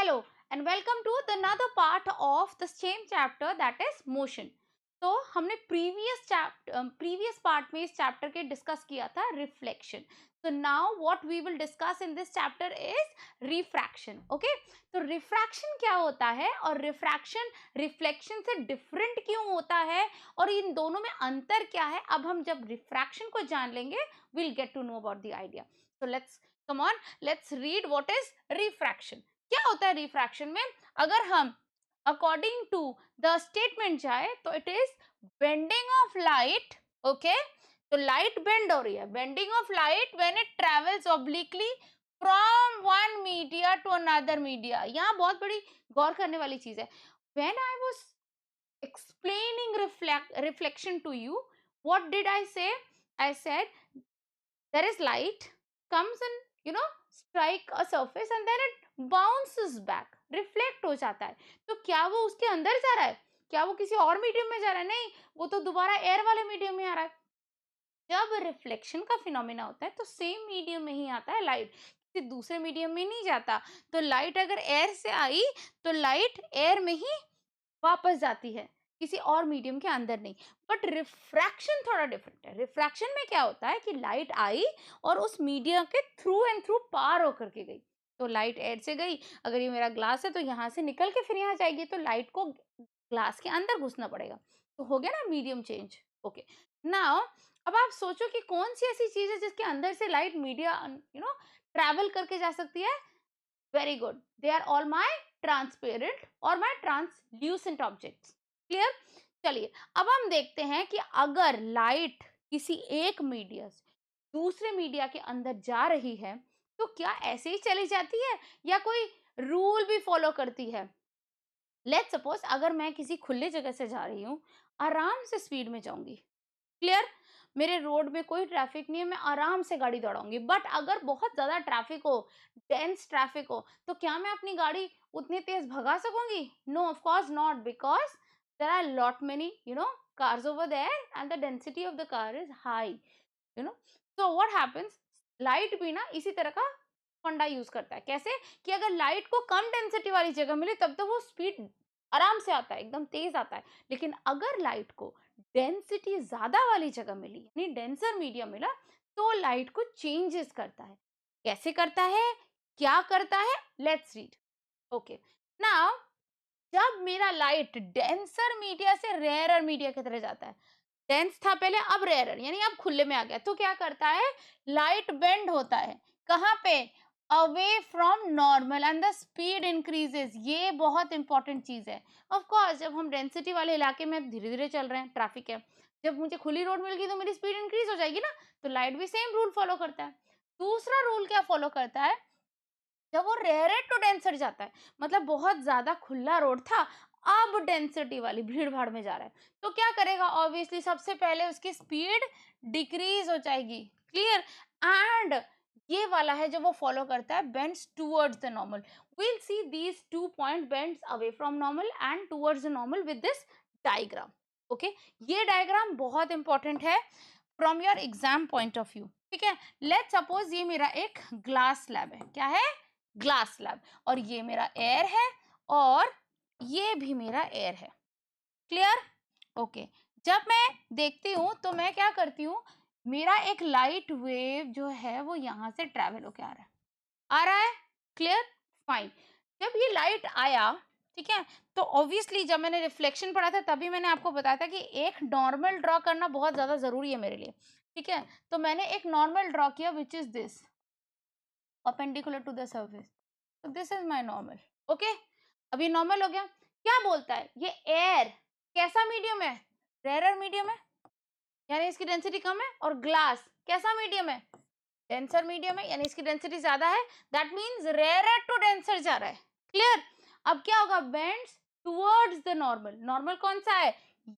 Hello and welcome to the another part of the same chapter, that is motion. तो हमने previous part में इस chapter के discuss किया था reflection. So now what we will discuss in this chapter is refraction. Okay, तो refraction क्या होता है और रिफ्रैक्शन रिफ्लेक्शन से डिफरेंट क्यों होता है और इन दोनों में अंतर क्या है. अब हम जब रिफ्रैक्शन को जान लेंगे we'll get to know about the idea. So let's read what is refraction. क्या होता है रिफ्रैक्शन में. अगर हम अकॉर्डिंग टू द स्टेटमेंट जाए तो it is bending of light. Okay, तो लाइट बेंड हो रही है. Bending of light when it travels obliquely from one media to another media. यहाँ बहुत बड़ी गौर करने वाली चीज है. When I was explaining reflection to you, what did I say? I said there is light comes and strike a surface and then it bounces back, reflect हो जाता है. तो क्या वो उसके अंदर जा रहा है? क्या वो किसी और मीडियम में जा रहा है? नहीं, वो तो दोबारा एयर वाले मीडियम में आ रहा है. जब रिफ्लेक्शन का फिनोमेना होता है तो सेम मीडियम में ही आता है लाइट, किसी दूसरे मीडियम में नहीं जाता. तो लाइट अगर एयर से आई तो लाइट एयर में ही वापस जाती है, किसी और मीडियम के अंदर नहीं. बट रिफ्रैक्शन थोड़ा डिफरेंट है. रिफ्रैक्शन में क्या होता है कि लाइट आई और उस मीडियम के थ्रू एंड थ्रू पार होकर के गई. तो लाइट एयर से गई, अगर ये मेरा ग्लास है तो यहाँ से निकल के फिर यहाँ जाएगी, तो लाइट को ग्लास के अंदर घुसना पड़ेगा. तो हो गया ना मीडियम चेंज. ओके, नाउ अब आप सोचो कि कौन सी ऐसी चीज है जिसके अंदर से लाइट मीडिया ट्रैवल करके जा सकती है. Very good, they are all my transparent और माई ट्रांसल्यूसेंट ऑब्जेक्ट्स. क्लियर. चलिए अब हम देखते हैं कि अगर लाइट किसी एक मीडिया से दूसरे मीडिया के अंदर जा रही है तो क्या ऐसे ही चली जाती है या कोई रूल भी फॉलो करती है. लेट्स सपोज अगर मैं किसी खुले जगह से जा रही हूँ, आराम से स्पीड में जाऊंगी. क्लियर. मेरे रोड में कोई ट्रैफिक नहीं है, मैं आराम से गाड़ी दौड़ाऊंगी. बट अगर बहुत ज्यादा ट्रैफिक हो, डेंस ट्रैफिक हो, तो क्या मैं अपनी गाड़ी उतनी तेज भगा सकूंगी? No, of course not, because there are lot many cars over there and the density of the car is high. So what happens, light भी ना इसी तरह का फंडा यूज करता है. कैसे कि अगर लाइट को कम डेंसिटी वाली जगह मिले तब तो वो स्पीड आराम से आता है, एकदम तेज आता है. लेकिन अगर लाइट को डेंसिटी ज्यादा वाली जगह मिली, यानी डेंसर मीडियम मिला, तो लाइट को चेंजेस करता है. कैसे करता है, क्या करता है, लेट्स रीड. ओके, नाउ जब मेरा लाइट डेंसर मीडिया से रेयरर मीडिया की तरह जाता है, डेंस था पहले अब रेयरर यानी अब खुले में आ गया, तो क्या करता है, लाइट बेंड होता है. कहाँ पे? Away from normal and the speed increases. ये बहुत इंपॉर्टेंट चीज है. ऑफ कोर्स जब हम डेंसिटी वाले इलाके में धीरे धीरे चल रहे हैं, ट्रैफिक है, जब मुझे खुली रोड मिल गई तो मेरी स्पीड इंक्रीज हो जाएगी ना. तो लाइट भी सेम रूल फॉलो करता है. दूसरा रूल क्या फॉलो करता है, जब वो रेयर टू डेंसर जाता है, मतलब बहुत ज्यादा खुला रोड था, अब डेंसिटी वाली भीड़ भाड़ में जा रहा है, तो क्या करेगा, ऑब्वियसली सबसे पहले उसकी स्पीड डिक्रीज हो जाएगी. क्लियर. एंड ये वाला है जो वो फॉलो करता है, bends towards the normal. we'll see these 2 point bends away from normal and towards the normal with this diagram. Okay, ये डायग्राम बहुत इंपॉर्टेंट है from your exam point of view. ठीक है, लेट्स सपोज ये मेरा एक ग्लास स्लैब है. क्या है? Glass slab. और ये मेरा एयर है और ये भी मेरा एयर है. क्लियर. ओके, जब मैं देखती हूं तो मैं क्या करती हूँ, मेरा एक लाइट वेव जो है वो यहां से ट्रेवल होके आ रहा है. क्लियर. फाइन. जब ये लाइट आया, ठीक है, तो ऑब्वियसली जब मैंने रिफ्लेक्शन पढ़ा था तभी मैंने आपको बताया था कि एक नॉर्मल ड्रॉ करना बहुत ज्यादा जरूरी है मेरे लिए. ठीक है, तो मैंने एक नॉर्मल ड्रॉ किया which is this, perpendicular to the surface. So this is my normal. Okay, अब ये नॉर्मल हो गया. क्या बोलता है, ये एयर कैसा मीडियम है? रेयर मीडियम है, यानी इसकी डेंसिटी कम है. और ग्लास कैसा मीडियम है? डेंसर मीडियम है, यानी इसकी डेंसिटी ज्यादा है. That means rare to denser जा रहा है. क्लियर. अब क्या होगा, bends towards the normal. Normal कौन सा है?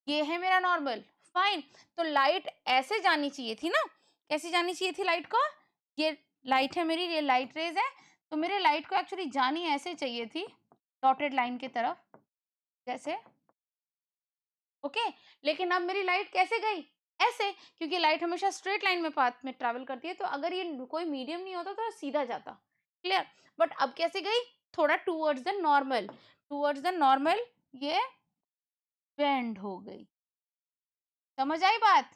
ये है मेरा नॉर्मल. फाइन. तो लाइट ऐसे जानी चाहिए थी ना. कैसी जानी चाहिए थी लाइट को? ये लाइट है मेरी, ये लाइट रेज है, तो मेरे लाइट को एक्चुअली जानी ऐसे चाहिए थी, डॉटेड लाइन की तरफ जैसे. ओके, लेकिन अब मेरी लाइट कैसे गई? ऐसे, क्योंकि लाइट हमेशा स्ट्रेट लाइन में पाथ में ट्रैवल करती है, तो अगर ये कोई मीडियम नहीं होता तो सीधा जाता. क्लियर. बट अब कैसे गई? थोड़ा towards the normal, towards the normal ये बेंड हो गई। समझ आई बात?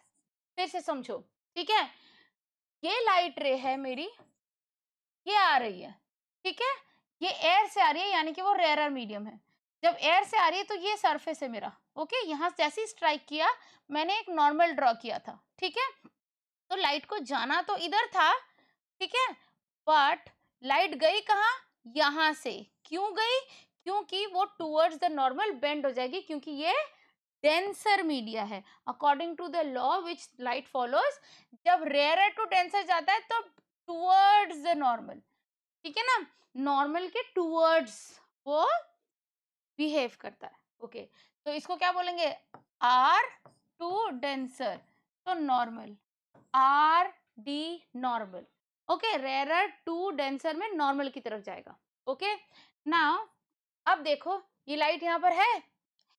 फिर से समझो, ठीक है? ये लाइट रे है मेरी, ये आ रही है, ठीक है? ये एयर से आ रही है, यानी कि वो रेयरर मीडियम है। जब एयर से आ रही है तो ये सरफेस है मेरा, ओके? यहाँ जैसे ही स्ट्राइक किया, मैंने एक नॉर्मल ड्रॉ किया था, ठीक है? तो लाइट को जाना तो इधर था, ठीक है? बट लाइट गई कहाँ? यहाँ से। क्यों गई? क्योंकि वो टुवर्ड्स द नॉर्मल बेंड हो जाएगी, क्योंकि ये डेंसर मीडिया है। According to the law which light follows, जब रेयरर टू डेंसर जाता है तो टुवर्ड्स द नॉर्मल, ठीक है ना? नॉर्मल के टुवर्ड्स वो बिहेव करता है, ओके? तो इसको क्या बोलेंगे? आर टू डेंसर, तो normal, are the normal, okay? Rarer to denser में नॉर्मल की तरफ जाएगा, ओके? नाउ अब देखो, ये लाइट यहाँ पर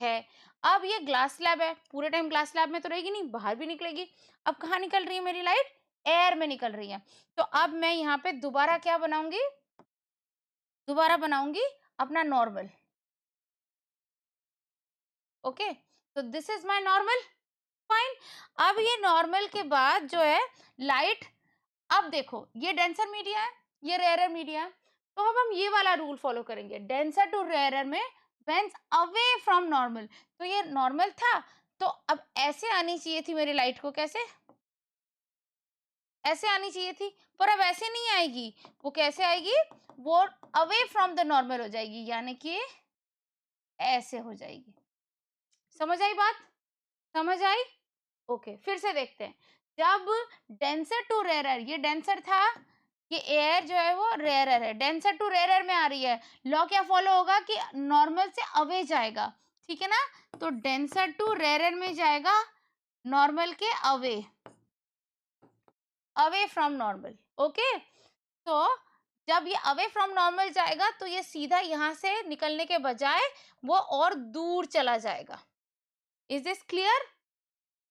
है। अब ये ग्लास स्लैब है, पूरे टाइम ग्लास स्लैब में तो रहेगी नहीं, बाहर भी निकलेगी। अब कहाँ निकल रही है मेरी लाइट? एयर में निकल रही है। तो अब मैं यहाँ पे दोबारा क्या बनाऊंगी? दोबारा बनाऊंगी अपना नॉर्मल, ओके? तो this is my normal, fine. अब ये नॉर्मल के बाद जो है लाइट, अब देखो ये डेंसर मीडिया है, ये रेयरर मीडिया है, तो अब हम ये वाला रूल फॉलो करेंगे, डेंसर टू रेयरर में बेंड्स अवे फ्रॉम नॉर्मल। तो ये नॉर्मल था, तो अब ऐसे आनी चाहिए थी मेरी लाइट को, कैसे? ऐसे आनी चाहिए थी, पर अब ऐसे नहीं आएगी। वो कैसे आएगी? वो अवे फ्रॉम द नॉर्मल हो जाएगी, यानी कि ऐसे हो जाएगी। समझ आई बात? समझ आई? ओके, फिर से देखते हैं। जब डेंसर टू रेयरर, ये डेंसर था, ये एयर जो है वो रेयरर है, डेंसर टू रेयरर में आ रही है, लॉ क्या फॉलो होगा कि नॉर्मल से अवे जाएगा, ठीक है ना? तो डेंसर टू रेयरर में जाएगा नॉर्मल के away, away from normal, okay? तो जब ये अवे फ्रॉम नॉर्मल जाएगा तो ये सीधा यहाँ से निकलने के बजाय वो और दूर चला जाएगा। Is this clear?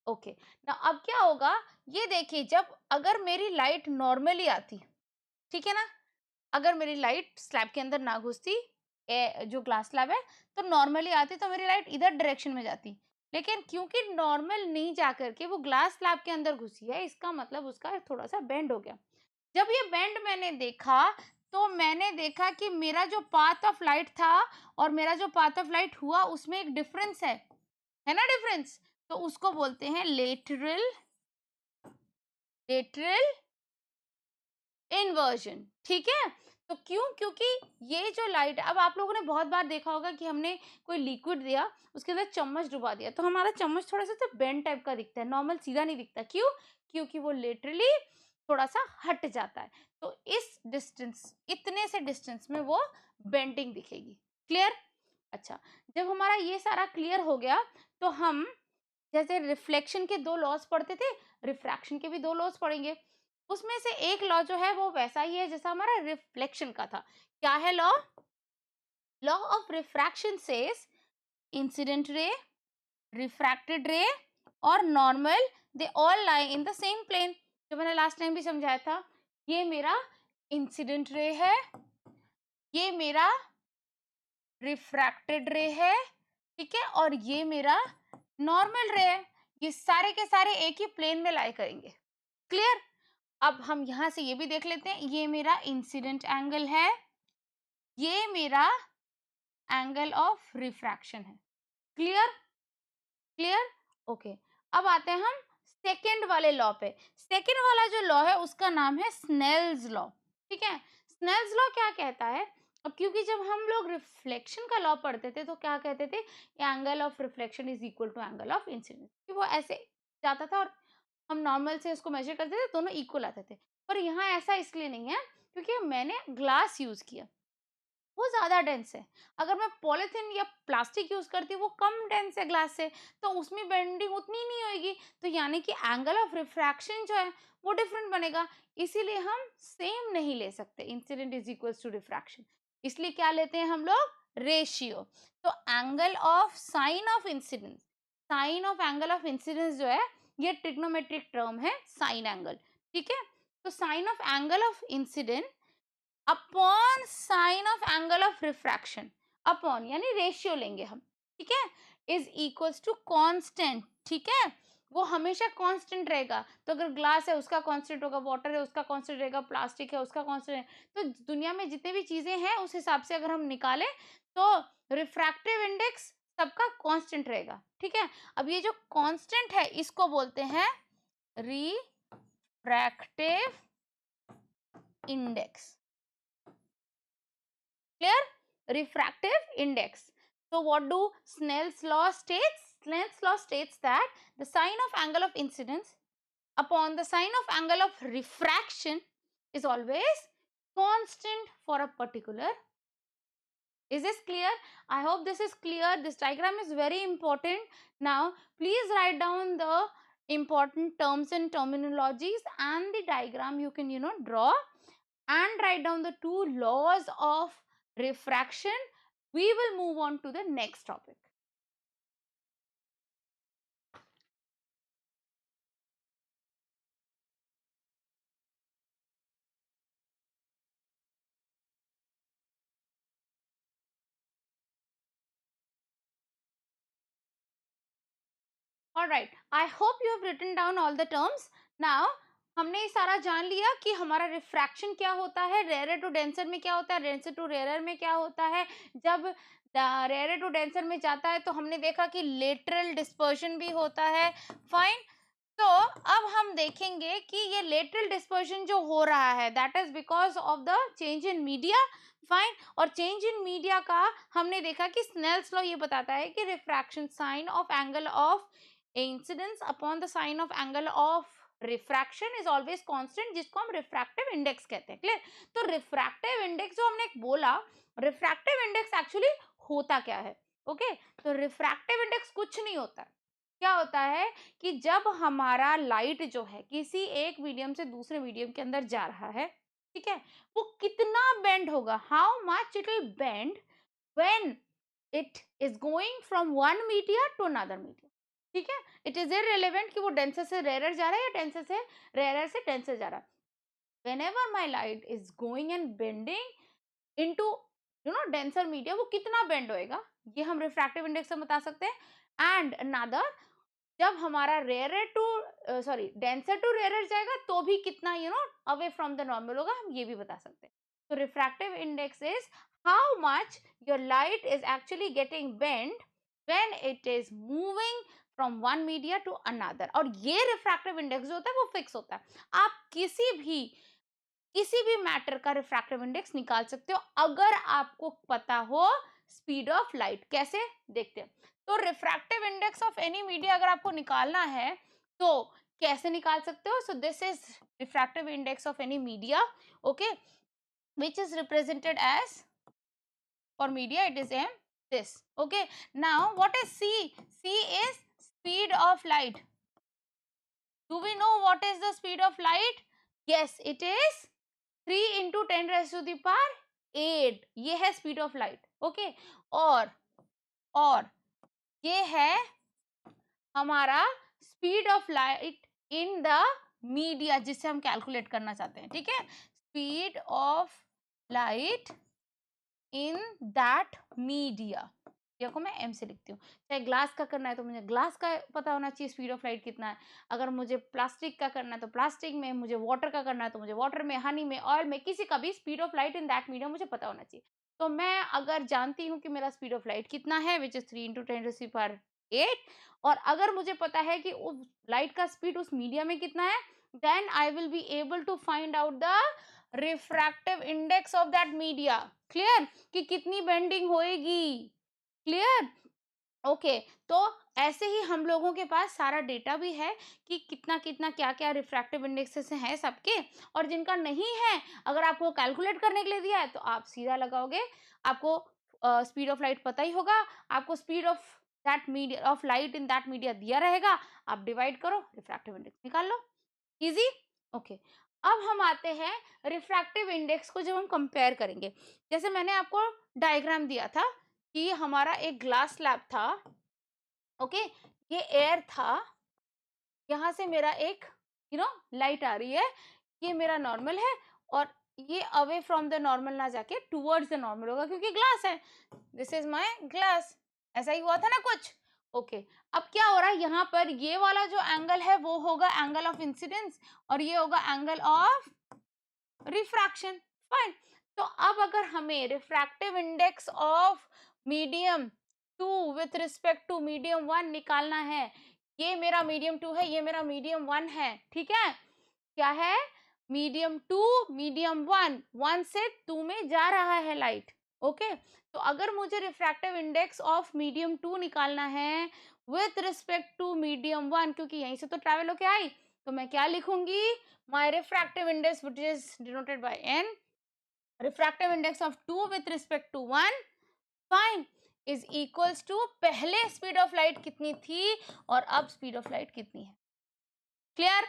ओके, ना अब क्या होगा? ये देखिए, जब अगर मेरी लाइट नॉर्मली आती, ठीक है ना, अगर मेरी लाइट स्लैब के अंदर ना घुसती, जो ग्लास स्लैब है, तो नॉर्मली आती तो मेरी लाइट इधर डायरेक्शन में जाती। लेकिन क्योंकि नॉर्मल नहीं जा करके वो ग्लास स्लैब के अंदर घुसी है, इसका मतलब उसका थोड़ा सा बेंड हो गया। जब ये बेंड मैंने देखा, तो मैंने देखा कि मेरा जो पाथ ऑफ लाइट था और मेरा जो पाथ ऑफ लाइट हुआ, उसमें एक डिफरेंस है ना? डिफरेंस, तो उसको बोलते हैं लेटरल, लेटरल इन्वर्जन, ठीक है? तो क्यों? क्योंकि ये जो लाइट, अब आप लोगों ने बहुत बार देखा होगा कि हमने कोई लिक्विड दिया, उसके अंदर चम्मच डुबा दिया, तो हमारा चम्मच थोड़ा सा तो बेंड टाइप का दिखता है, नॉर्मल सीधा नहीं दिखता। क्यों? क्योंकि वो लिटरली थोड़ा सा हट जाता है, तो इस डिस्टेंस, इतने से डिस्टेंस में वो बेंडिंग दिखेगी। क्लियर? अच्छा, जब हमारा ये सारा क्लियर हो गया, तो हम जैसे रिफ्लेक्शन के दो लॉज पढ़ते थे, रिफ्रैक्शन के भी दो लॉज पढ़ेंगे। उसमें से एक लॉ जो है वो वैसा ही है जैसा हमारा रिफ्लेक्शन का था। क्या है law? Law of refraction says incident ray, refracted ray और normal, they all lie in the same plane. जो मैंने लास्ट टाइम भी समझाया था, ये मेरा इंसिडेंट रे है, ये मेरा रिफ्रैक्टेड रे है, ठीक है, और ये मेरा नॉर्मल रे है। ये सारे के सारे एक ही प्लेन में लाई करेंगे। क्लियर? अब हम यहां से ये भी देख लेते हैं, ये मेरा इंसिडेंट एंगल है, ये मेरा एंगल ऑफ रिफ्रैक्शन है। क्लियर? क्लियर? ओके, अब आते हैं हम सेकेंड वाले लॉ पे। सेकेंड वाला जो लॉ है उसका नाम है स्नेल्स लॉ, ठीक है? स्नेल्स लॉ क्या कहता है? अब क्योंकि जब हम लोग रिफ्लेक्शन का लॉ पढ़ते थे तो क्या कहते थे? Angle of reflection is equal to angle of incidence, कि वो ऐसे जाता था और हम नॉर्मल से उसको मेजर करते थे, दोनों इक्वल आते थे। पर यहाँ ऐसा इसलिए नहीं है क्योंकि मैंने ग्लास यूज किया, वो ज्यादा डेंस है। अगर मैं पॉलिथीन या प्लास्टिक यूज करती हूँ, वो कम डेंस है ग्लास से, तो उसमें बेंडिंग उतनी नहीं होगी, तो यानी कि एंगल ऑफ रिफ्रैक्शन जो है वो डिफरेंट बनेगा। इसीलिए हम सेम नहीं ले सकते, incident is equal to refraction. इसलिए क्या लेते हैं हम लोग? रेशियो। तो angle of sine of incidence, sine of angle of incidence जो है ये ट्रिग्नोमेट्रिक टर्म है, साइन एंगल, ठीक है? तो sine of angle of incident upon sine of angle of refraction, upon यानी रेशियो लेंगे हम, ठीक है, इज इक्वल्स टू कांस्टेंट, ठीक है, वो हमेशा कांस्टेंट रहेगा। तो अगर ग्लास है उसका कांस्टेंट होगा, वाटर है उसका कांस्टेंट रहेगा, प्लास्टिक है उसका कांस्टेंट है। तो दुनिया में जितने भी चीजें हैं उस हिसाब से अगर हम निकालें तो रिफ्रैक्टिव इंडेक्स सबका कांस्टेंट रहेगा, ठीक है। अब ये जो कांस्टेंट है इसको बोलते हैं refractive index, clear, refractive index. So what do Snell's law states? Snell's law states that the sine of angle of incidence upon the sine of angle of refraction is always constant for a particular. Is this clear? I hope this is clear. This diagram is very important. Now please write down the important terms and terminologies and the diagram you can draw, and write down the two laws of refraction. We will move on to the next topic. Alright, I hope you have written down all the terms. Now हमने ये सारा जान लिया कि हमारा refraction क्या होता है, रेयर टू डेंसर में क्या होता है, डेंसर टू रेयर में क्या होता है। जब रेयर टू डेंसर में जाता है तो हमने देखा कि लेटरल डिस्पर्शन भी होता है, फाइन। तो अब हम देखेंगे कि ये लेटरल डिस्पर्शन जो हो रहा है that is because of the change in media, fine. और चेंज इन मीडिया का हमने देखा कि स्नेल्स लॉ ये बताता है कि refraction sine of angle of incidence upon the sine of angle of refraction is always constant, जिसको हम रिफ्रैक्टिव इंडेक्स कहते हैं, क्लियर। तो रिफ्रैक्टिव इंडेक्स जो हमने बोला, रिफ्रैक्टिव इंडेक्स एक्चुअली होता क्या है, ओके। तो रिफ्रैक्टिव इंडेक्स कुछ नहीं होता, क्या होता है कि जब हमारा लाइट जो है किसी एक मीडियम से दूसरे मीडियम के अंदर जा रहा है, ठीक है, वो कितना बेंड होगा, how much it will bend when it is going from one media to another media, ठीक है। इट इज इररिलेवेंट कि वो डेंसर से रेयर जा रहा है या डेंसर से रेयर से डेंसर जा रहा है। whenever my light is going and bending into denser media, वो कितना बेंड होएगा ये हम रिफ्रैक्टिव इंडेक्स से बता सकते हैं। एंड अनदर, जब हमारा rare to denser to rare जाएगा तो भी कितना अवे फ्रॉम द नॉर्मल होगा, हम ये भी बता सकते हैं। तो refractive index is how much your light is actually getting bend when it is moving from one media to another. और ये रिफ्रैक्टिव इंडेक्स जो होता है वो फिक्स होता है। आप किसी भी मैटर का रिफ्रैक्टिव इंडेक्स निकाल सकते हो अगर आपको पता हो स्पीड ऑफ लाइट। कैसे, देखते हैं। तो refractive index of any media अगर आपको निकालना है तो कैसे निकाल सकते हो? So this is refractive index of any media, okay, which is represented as, for media it is m, this, okay। Now what is c? C is speed of light. Do we know what is the speed of light? Yes, it is 3 into 10 raised to the power 8, ये है speed of light, okay. और ये है हमारा speed of light in the media जिससे हम calculate करना चाहते हैं, ठीक है। Speed of light in that media, देखो मैं एम से लिखती हूँ। चाहे ग्लास का करना है तो मुझे ग्लास का पता होना चाहिए स्पीड ऑफ लाइट कितना है, अगर मुझे प्लास्टिक का करना है तो प्लास्टिक में, मुझे वाटर का करना है तो मुझे वाटर में, हनी में, ऑयल में, किसी का भी speed of light in that medium मुझे पता होना चाहिए। तो मैं अगर जानती हूँ कि मेरा स्पीड ऑफ लाइट कितना है विच इज 3 into 10⁸, और अगर मुझे पता है कि उस लाइट का स्पीड उस मीडिया में कितना है, then I will be able to find out the refractive index of that media, clear, कि कितनी बेंडिंग होएगी, क्लियर, ओके। तो ऐसे ही हम लोगों के पास सारा डेटा भी है कि कितना कितना क्या क्या रिफ्रैक्टिव इंडेक्सेस हैं सबके, और जिनका नहीं है अगर आपको कैलकुलेट करने के लिए दिया है तो आप सीधा लगाओगे, आपको स्पीड ऑफ लाइट पता ही होगा, आपको speed of that media of light in that media दिया रहेगा, आप डिवाइड करो, रिफ्रैक्टिव इंडेक्स निकाल लो, इजी, ओके। अब हम आते हैं रिफ्रैक्टिव इंडेक्स को जब हम कंपेयर करेंगे, जैसे मैंने आपको डायग्राम दिया था कि हमारा एक ग्लास स्लैब था, ओके, ये एयर था, यहाँ से मेरा एक लाइट आ रही है, ये मेरा नॉर्मल है, और ये अवे फ्रॉम द नॉर्मल ना जाके टूवर्ड्स द नॉर्मल होगा, क्योंकि ग्लास है, दिस इज माय ग्लास, ऐसा ही हुआ था ना कुछ। ओके, अब क्या हो रहा है यहाँ पर, ये वाला जो एंगल है वो होगा एंगल ऑफ इंसिडेंस और ये होगा एंगल ऑफ रिफ्रैक्शन। फाइन। तो अब अगर हमें refractive index of medium 2 with respect to medium 1 निकालना है, ये मेरा मीडियम 2 है, ये मेरा मीडियम 1 है, ठीक है, क्या है, मीडियम 2 मीडियम 1, 1 से 2 में जा रहा है लाइट। ओके, तो अगर मुझे रिफ्रैक्टिव इंडेक्स ऑफ मीडियम 2 निकालना है विथ रिस्पेक्ट टू मीडियम 1, क्योंकि यहीं से तो ट्रैवल होके आई, तो मैं क्या लिखूंगी, my refractive index, which is denoted by n, refractive index of 2 with respect to 1, fine, is equals to पहले speed of light कितनी थी और अब speed of light कितनी है। क्लियर?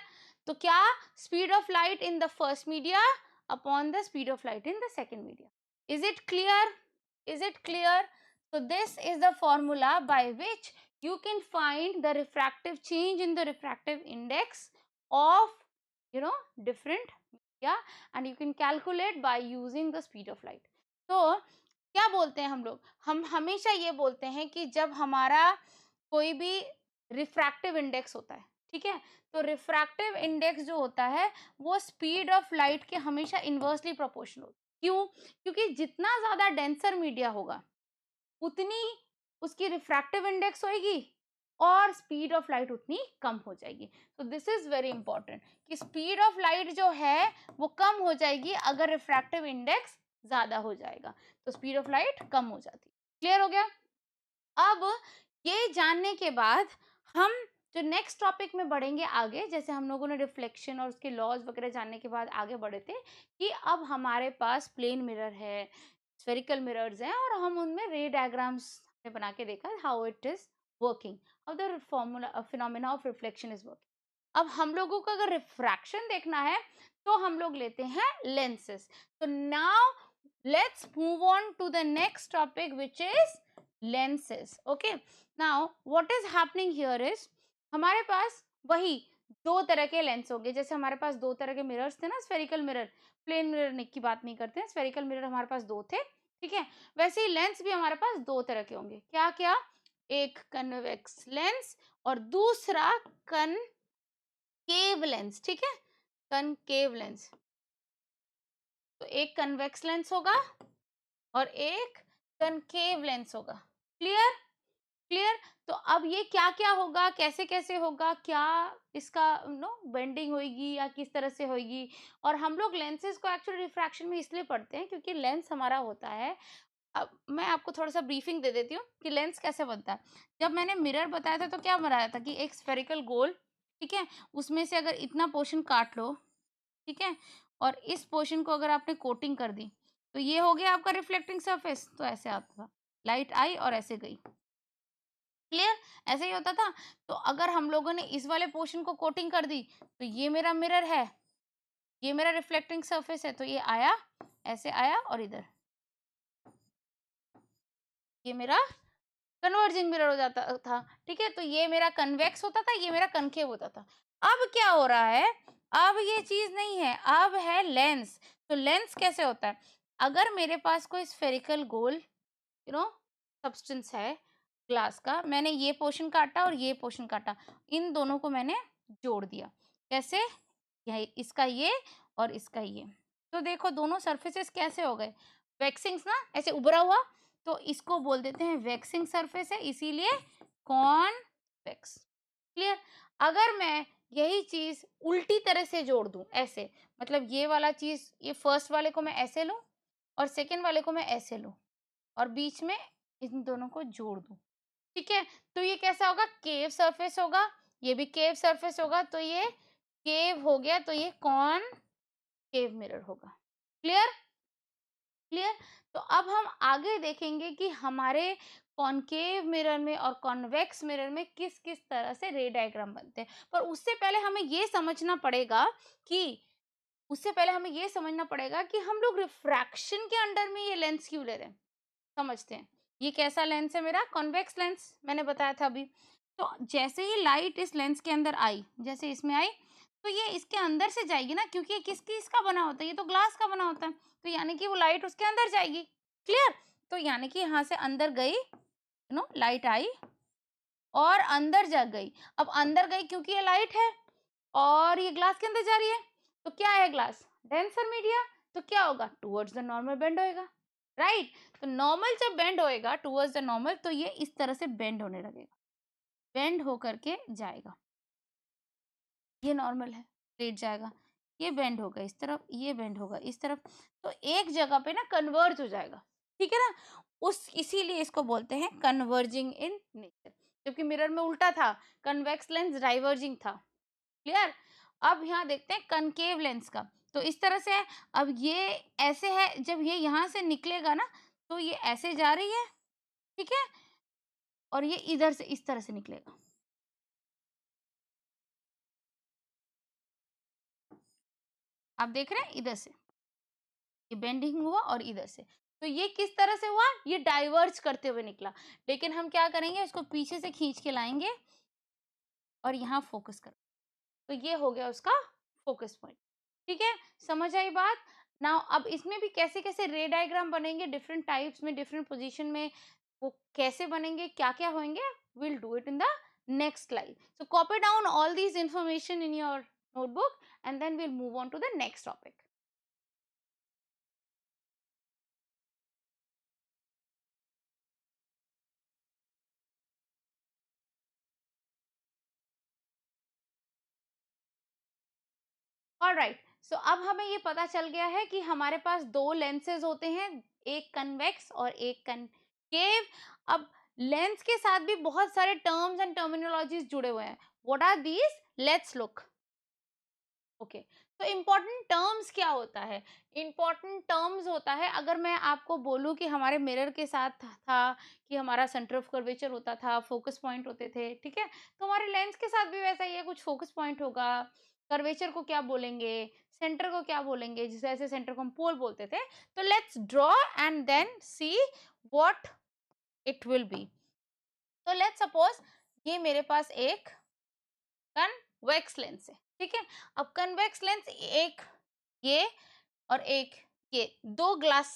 तो क्या, speed of light in the first media upon the speed of light in the second media. Is it clear? Is it clear? So this is the formula by which you can find the refractive change in the refractive index of, you know, different media, and you can calculate by using the speed of light. तो क्या बोलते हैं हम लोग, हम हमेशा ये बोलते हैं कि जब हमारा कोई भी रिफ्रैक्टिव इंडेक्स होता है, ठीक है, तो रिफ्रैक्टिव इंडेक्स जो होता है वो स्पीड ऑफ लाइट के हमेशा इन्वर्सली प्रोपोर्शनल होता है। क्यों? क्योंकि जितना ज्यादा डेंसर मीडिया होगा उतनी उसकी रिफ्रैक्टिव इंडेक्स होगी और स्पीड ऑफ लाइट उतनी कम हो जाएगी। तो दिस इज वेरी इंपॉर्टेंट कि स्पीड ऑफ लाइट जो है वो कम हो जाएगी अगर रिफ्रैक्टिव इंडेक्स ज्यादा हो जाएगा, तो स्पीड ऑफ लाइट कम हो जाती है। क्लियर हो गया? अब ये जानने के बाद हम जो नेक्स्ट टॉपिक में बढ़ेंगे आगे, जैसे हम लोगों ने रिफ्लेक्शन और उसके लॉज वगैरह जानने के बाद आगे बढ़े थे कि अब हमारे पास प्लेन मिरर है, स्फेरिकल मिरर्स हैं और हम उनमें रे डायग्राम्स ने बना के देखा how it is working, how the formula phenomena of reflection is working. अब हम लोगों को अगर रिफ्रैक्शन देखना है तो हम लोग लेते हैं लेंसेस। तो now let's move on to the next topic which is lenses. Okay, now what is happening here is हमारे पास वही दो तरह के लेंस होंगे, जैसे हमारे पास दो तरह के मिरर्स थे ना, स्फेरिकल मिरर, प्लेन मिरर की बात नहीं करते हैं, स्फेरिकल मिरर हमारे पास दो थे, ठीक है, वैसे ही लेंस भी हमारे पास दो तरह के होंगे। क्या क्या? एक कन्वेक्स लेंस और दूसरा कनकेव लेंस, ठीक है, कनकेव लेंस। तो एक कन्वेक्स लेंस होगा और एक कनकेव लेंस होगा। क्लियर? क्लियर? तो अब ये क्या क्या होगा, कैसे कैसे होगा, क्या इसका बेंडिंग होगी या किस तरह से होगी, और हम लोग लेंसेज को एक्चुअली रिफ्रैक्शन में इसलिए पढ़ते हैं क्योंकि लेंस हमारा होता है। अब मैं आपको थोड़ा सा ब्रीफिंग दे देती हूँ कि लेंस कैसे बनता है। जब मैंने मिरर बताया था तो क्या बनाया था कि एक स्फेरिकल गोल, ठीक है, उसमें से अगर इतना पोर्शन काट लो, ठीक है, और इस पोर्शन को अगर आपने कोटिंग कर दी तो ये हो गया आपका रिफ्लेक्टिंग सरफेस। तो ऐसे आता था, लाइट आई और ऐसे गई। क्लियर? ऐसे ही होता था। तो अगर हम लोगों ने इस वाले पोर्शन को कोटिंग कर दी तो ये मेरा मिरर है, ये मेरा रिफ्लेक्टिंग सरफेस है, तो ये आया, ऐसे आया और इधर ये मेरा कन्वर्जिंग मिरर हो जाता था, ठीक है, तो ये मेरा कन्वेक्स होता था, ये मेरा कनकेव होता था। अब क्या हो रहा है, अब ये चीज नहीं है, अब है लेंस। तो लेंस कैसे होता है, अगर मेरे पास कोई स्फेरिकल गोल सब्सटेंस है ग्लास का, मैंने ये पोर्शन काटा और ये पोर्शन काटा, इन दोनों को मैंने जोड़ दिया, कैसे, इसका ये और इसका ये, तो देखो दोनों सरफेसेस कैसे हो गए, वैक्सिंग्स ना, ऐसे उभरा हुआ, तो इसको बोल देते हैं वैक्सिंग सरफेस है, इसीलिए कॉन्वेक्स। क्लियर? अगर मैं यही चीज उल्टी तरह से जोड़ दूं, ऐसे, मतलब ये वाला चीज, ये फर्स्ट वाले को मैं ऐसे लूं और सेकेंड वाले को मैं ऐसे लूं और बीच में इन दोनों को जोड़ दूं, ठीक है, तो ये कैसा होगा, केव सरफेस होगा, ये भी केव सरफेस होगा, तो ये केव हो गया, तो ये कॉनकेव मिरर होगा। क्लियर? क्लियर? तो अब हम आगे देखेंगे कि हमारे कॉनकेव मिरर में और कॉन्वेक्स मिरर में किस किस तरह से रे डायग्राम बनते हैं। पर उससे पहले हमें ये समझना पड़ेगा कि हम लोग रिफ्रैक्शन के अंडर में ये लेंस क्यों ले रहे हैं। समझते हैं, ये कैसा लेंस है मेरा, कॉन्वेक्स लेंस, मैंने बताया था अभी। तो जैसे ही लाइट इस लेंस के अंदर आई, जैसे इसमें आई, तो ये इसके अंदर से जाएगी ना, क्योंकि ये किसका बना होता है, ये तो ग्लास का बना होता है, तो यानी कि वो लाइट उसके अंदर जाएगी। क्लियर? तो यानी कि यहाँ से अंदर गई, लाइट आई और अंदर जा गई। अब अंदर गई क्योंकि ये लाइट है और ये ग्लास के अंदर जा रही है, तो क्या है ग्लास? Denser media. तो क्या होगा? टुवर्ड्स द नॉर्मल बेंड होएगा, राइट? तो नॉर्मल जब बेंड होएगा टुवर्ड्स द नॉर्मल, तो ये इस तरह से बेंड होने लगेगा, बेंड होकर के जाएगा। ये नॉर्मल है, स्ट्रेट जाएगा, ये बेंड होगा इस तरफ, ये बेंड होगा इस तरफ, तो एक जगह पे ना कन्वर्ज हो जाएगा, ठीक है ना? उस इसीलिए इसको बोलते हैं कन्वर्जिंग इन नेचर, जबकि मिरर में उल्टा था, कन्वेक्स लेंस डाइवर्जिंग था। क्लियर? अब यहाँ देखते हैं कनकेव लेंस का, तो इस तरह से है। अब ये ऐसे है, जब ये यहाँ से निकलेगा ना, तो ये ऐसे जा रही है, ठीक है, और ये इधर से इस तरह से निकलेगा। आप देख रहे हैं इधर से ये बेंडिंग हुआ और इधर से, तो ये किस तरह से हुआ? ये डाइवर्ज करते हुए निकला। लेकिन हम क्या करेंगे, इसको पीछे से खींच के लाएंगे और यहाँ फोकस कर, तो ये हो गया उसका फोकस पॉइंट। ठीक है, समझ आई बात? नाउ अब इसमें भी कैसे कैसे रे डायग्राम बनेंगे, डिफरेंट टाइप्स में, डिफरेंट पोजीशन में, वो कैसे बनेंगे, क्या क्या होंगे, will do it in the next slide. So copy down all these information in your notebook and then we'll move on to the next topic. Alright, so अब हमें ये पता चल गया है कि हमारे पास दो लेंसेज होते हैं, एक कन्वेक्स और एक कनकेव। अब लेंस के साथ भी बहुत सारे टर्म्स एंड टर्मिनोलॉजीज जुड़े हुए हैं। What are these? Let's look. Okay, तो इम्पोर्टेंट टर्म्स क्या होता है? इम्पोर्टेंट टर्म्स होता है, अगर मैं आपको बोलूं कि हमारे मिरर के साथ था कि हमारा सेंटर ऑफ कर्वेचर होता था, फोकस पॉइंट होते थे, ठीक है, तो हमारे लेंस के साथ भी वैसा ही है, कुछ फोकस पॉइंट होगा, कर्वेचर को क्या बोलेंगे, सेंटर को क्या बोलेंगे, जिसे ऐसे सेंटर को हम पोल बोलते थे। तो let's draw and then see what it will be. तो लेट्स सपोज ये मेरे पास एक कन्वेक्स लेंस है, ठीक है। अब कन्वेक्स लेंस एक ये और एक ये दो ग्लास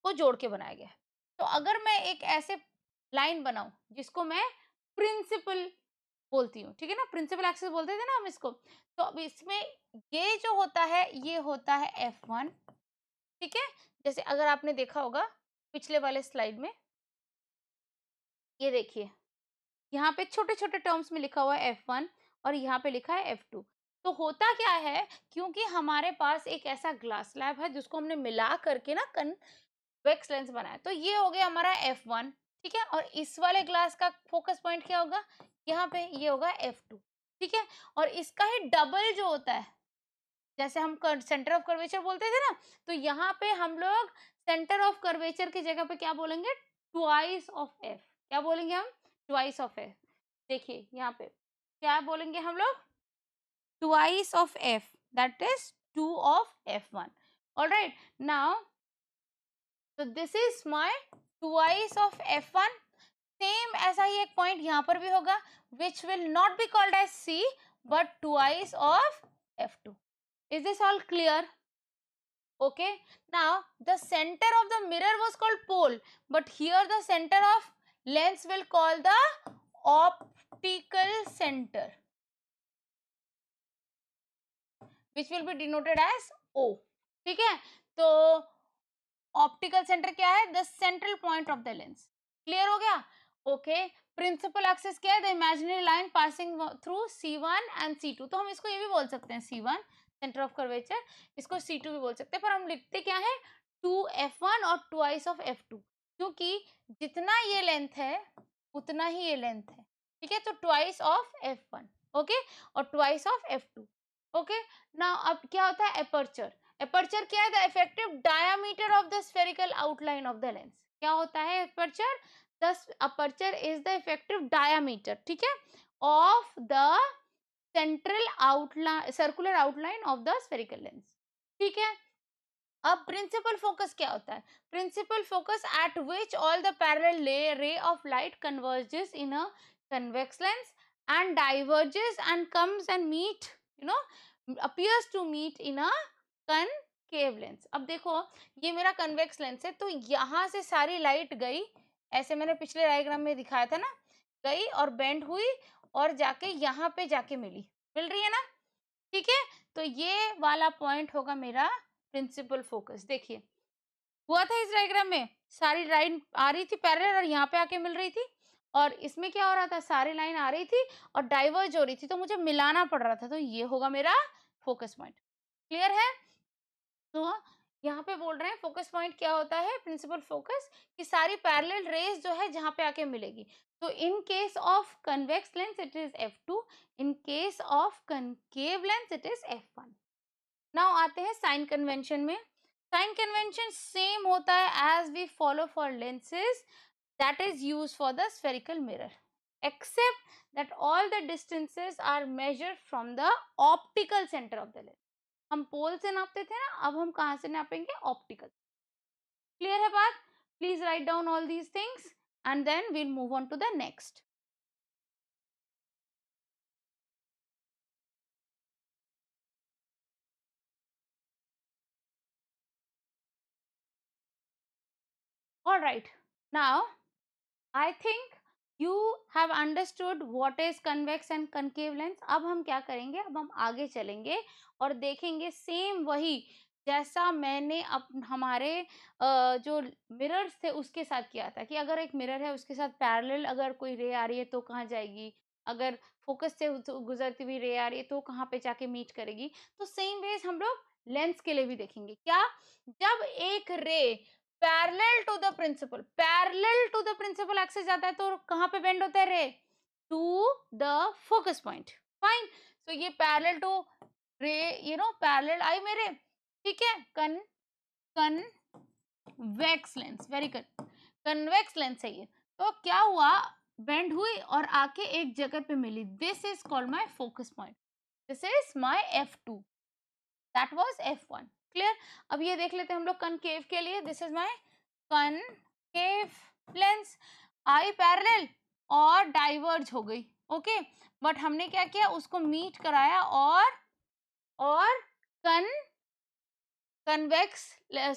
को जोड़ के बनाया गया है। तो अगर मैं एक ऐसे लाइन बनाऊं जिसको मैं प्रिंसिपल बोलती हूँ, ठीक है ना, प्रिंसिपल एक्सिस बोलते थे ना हम इसको, तो अब इसमें ये जो होता है ये होता है F1, ठीक है। जैसे अगर आपने देखा होगा पिछले वाले स्लाइड में, ये देखिए यहाँ पे छोटे छोटे टर्म्स में लिखा हुआ है F1 और यहाँ पे लिखा है F2। तो होता क्या है, क्योंकि हमारे पास एक ऐसा ग्लास स्लैब है जिसको हमने मिला करके ना कन्वेक्स लेंस बनाया, तो ये हो गया हमारा F1, ठीक है। और इस वाले ग्लास का फोकस पॉइंट क्या होगा? यहाँ पे ये होगा F2, ठीक है। और इसका ही डबल जो होता है, जैसे हम सेंटर ऑफ कर्वेचर बोलते थे ना, तो यहाँ पे हम लोग सेंटर ऑफ कर्वेचर की जगह पे क्या बोलेंगे? Twice of F. क्या बोलेंगे हम? Twice of F. देखिए यहाँ पे क्या बोलेंगे हम लोग? Twice of F, that is 2 of F1। Alright, now so this is my twice of F1। Same ऐसा ही एक पॉइंट यहाँ पर भी होगा, which will not be called as C but twice of F2। Is this all clear? Okay, now the center of the mirror was called pole, but here the center of lens will call the optical center, which will be denoted as O। ठीक है, तो optical centre क्या है? The central point of the lens. Clear हो गया? Okay, principal axis क्या है? The imaginary line passing through C1 and C2। तो हम इसको ये भी बोल सकते हैं C1 सेंटर ऑफ कर्वेचर, इसको C2 भी बोल सकते हैं, पर हम लिखते क्या है? 2F1 और ट्वाइस ऑफ F2, क्योंकि जितना ये लेंथ है उतना ही ये लेंथ है, ठीक है। तो ट्वाइस ऑफ F1, ओके, और twice of F2। Okay, now अब क्या होता है? एपर्चर। एपर्चर क्या है? The effective diameter of the spherical outline of the lens. क्या होता है aperture? The aperture is the effective diameter, ठीक है, of the central outline, circular outline of the spherical lens, ठीक है। अब प्रिंसिपल फोकस क्या होता है? Principal focus at which all the parallel ray of light converges in a convex lens and diverges and comes and meet, you know, appears to meet in a concave lens. अब देखो ये मेरा convex lens है, तो यहाँ से सारी light गई, ऐसे मैंने पिछले डायग्राम में दिखाया था ना, गई और बेंड हुई और जाके यहाँ पे जाके मिल रही है ना, ठीक है। तो ये वाला पॉइंट होगा मेरा प्रिंसिपल फोकस। देखिए हुआ था इस डायग्राम में, सारी लाइन आ रही थी पैरेलल और यहाँ पे आके मिल रही थी, और इसमें क्या हो रहा था, सारी लाइन आ रही थी और डाइवर्ज हो रही थी, तो मुझे मिलाना पड़ रहा था, तो ये होगा मेरा फोकस पॉइंट। क्लियर है? तो यहाँ पे बोल रहे हैं फोकस पॉइंट क्या होता है, प्रिंसिपल फोकस, कि सारी पैरेलल रेज जो है जहाँ पे आके मिलेगी। तो in case of convex lens it is F2, in case of concave lens it is F1। Now आते हैं साइन कन्वेंशन में। साइन कन्वेंशन सेम होता है as we follow for lenses that is used for the spherical mirror, except that all the distances are measured from the optical center of the lens. हम पोल से नापते थे ना, अब हम कहाँ से नापेंगे, ऑप्टिकल। क्लियर है बात? Please write down all these things and then we'll move on to the next. All right, now I think you have understood what is convex and concave lens. अब हम क्या करेंगे, अब हम आगे चलेंगे और देखेंगे सेम वही जैसा मैंने हमारे जो मिरर्स थे उसके साथ किया था, कि अगर एक मिरर है उसके साथ पैरेलल अगर कोई रे आ रही है तो कहाँ जाएगी, अगर फोकस से गुजरती हुई रे आ रही है तो कहाँ पे जाके मीट करेगी। तो सेम वेज हम लोग लेंस के लिए भी देखेंगे, क्या, जब एक ray parallel to the principal axis जाता है तो कहाँ पे बेंड होता है ray, to the focus point. Fine, तो ये पैरेलल टू रे, पैरेलल आई मेरे, ठीक है। Convex lens, very good, convex lens है ये। तो क्या हुआ, बेंड हुई और आके एक जगह पे मिली, this is called my focus point, this is my F2, that was F1। Clear? अब ये देख लेते हैं हम लोग कनकेव के लिए, this is my concave lens, I parallel और डाइवर्ज हो गई, ओके। बट हमने क्या किया, उसको मीट कराया और कन कन्वेक्स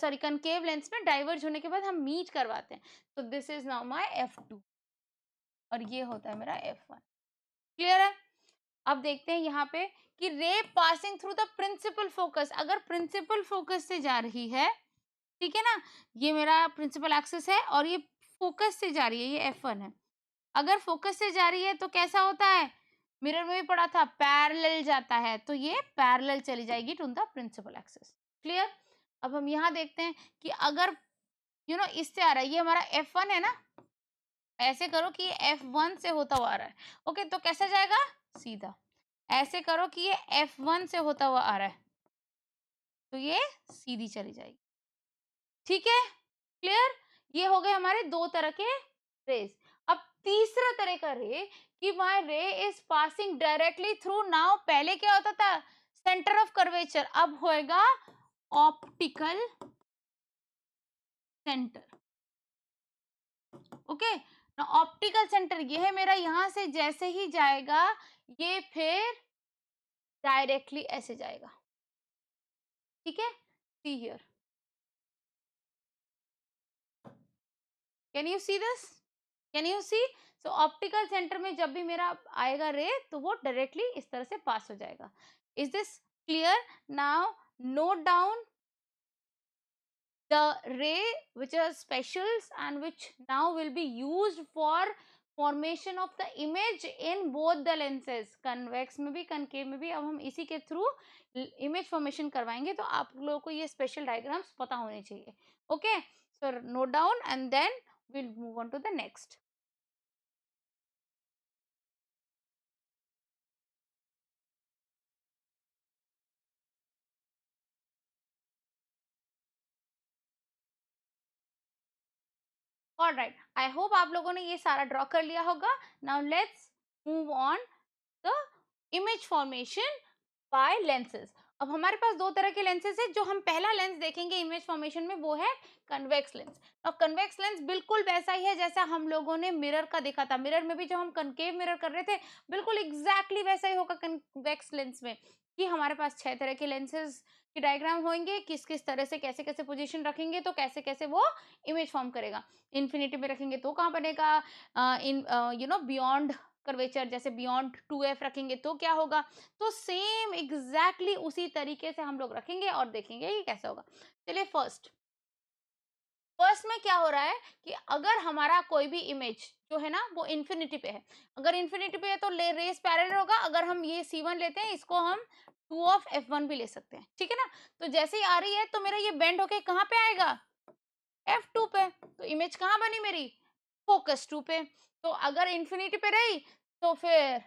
सॉरी कनकेव लेंस में डाइवर्ज होने के बाद हम मीट करवाते हैं, तो this is now my F2 और ये होता है मेरा F1। क्लियर है? अब देखते हैं यहाँ पे कि ray passing through the principal focus, अगर प्रिंसिपल फोकस से जा रही है, ठीक है ना, ये मेरा प्रिंसिपल एक्सिस है और ये फोकस से जा रही है, ये F1 है। अगर फोकस से जा रही है तो कैसा होता है, मिरर में भी पढ़ा था, पैरेलल जाता है, तो ये पैरेलल चली जाएगी to the principal axis. Clear? अब हम यहाँ देखते हैं कि अगर इससे आ रहा है, ये हमारा F1 है ना, ऐसे करो कि ये F1 से होता हुआ आ रहा है, ओके, तो कैसे जाएगा, सीधा। ऐसे करो कि ये F1 से होता हुआ आ रहा है, तो ये सीधी चली जाएगी, ठीक है। क्लियर? ये हो गए हमारे दो तरह के रेज। अब तीसरा तरह का रे, कि माय रे is passing directly through, now पहले क्या होता था, सेंटर ऑफ कर्वेचर, अब होएगा ऑप्टिकल सेंटर, ओके ना। ऑप्टिकल सेंटर ये है मेरा, यहां से जैसे ही जाएगा ये फिर डायरेक्टली ऐसे जाएगा, ठीक है। See here, can you see this, can you see? So optical centre में जब भी मेरा आएगा रे तो वो डायरेक्टली इस तरह से पास हो जाएगा। Is this clear? Now note down the ray which are specials and which now will be used for formation of the image in both the lenses, convex में भी concave में भी। अब हम इसी के थ्रू image formation करवाएंगे, तो आप लोगों को ये special diagrams पता होने चाहिए, okay? So note down and then we'll move on to the next. All right, I hope आप लोगों ने ये सारा ड्रॉ कर लिया होगा। Now let's move on the image formation by lenses। अब हमारे पास दो तरह के लेंसेज है, जो हम पहला लेंस देखेंगे इमेज फॉर्मेशन में वो है कन्वेक्स लेंस। और कन्वेक्स लेंस बिल्कुल वैसा ही है जैसा हम लोगों ने मिरर का देखा था, मिरर में भी जब हम कनकेव मिरर कर रहे थे बिल्कुल एग्जैक्टली वैसा ही होगा कन्वेक्स लेंस में। कि हमारे पास 6 तरह के लेंसेज के डायग्राम होंगे, किस किस तरह से कैसे कैसे पोजीशन रखेंगे तो कैसे कैसे वो इमेज फॉर्म करेगा। इन्फिनिटी में रखेंगे तो कहाँ बनेगा, इन बियॉन्ड कर्वेचर, जैसे बियॉन्ड 2f रखेंगे तो क्या होगा। तो सेम एग्जैक्टली उसी तरीके से हम लोग रखेंगे और देखेंगे कि कैसा होगा। चलिए फर्स्ट में क्या हो रहा है कि अगर हमारा कोई भी इमेज जो है ना वो इन्फिनिटी पे है, अगर इन्फिनिटी पे है तो रेस पैरेलल होगा। अगर हम ये C1 लेते हैं, इसको हम 2 ऑफ F1 भी ले सकते हैं, ठीक है ना। तो जैसे ही आ रही है तो मेरा ये बेंड होके कहाँ पे आएगा, F2 पे। तो इमेज कहाँ बनी मेरी, फोकस 2 पे। तो अगर इन्फिनिटी पे रही तो फिर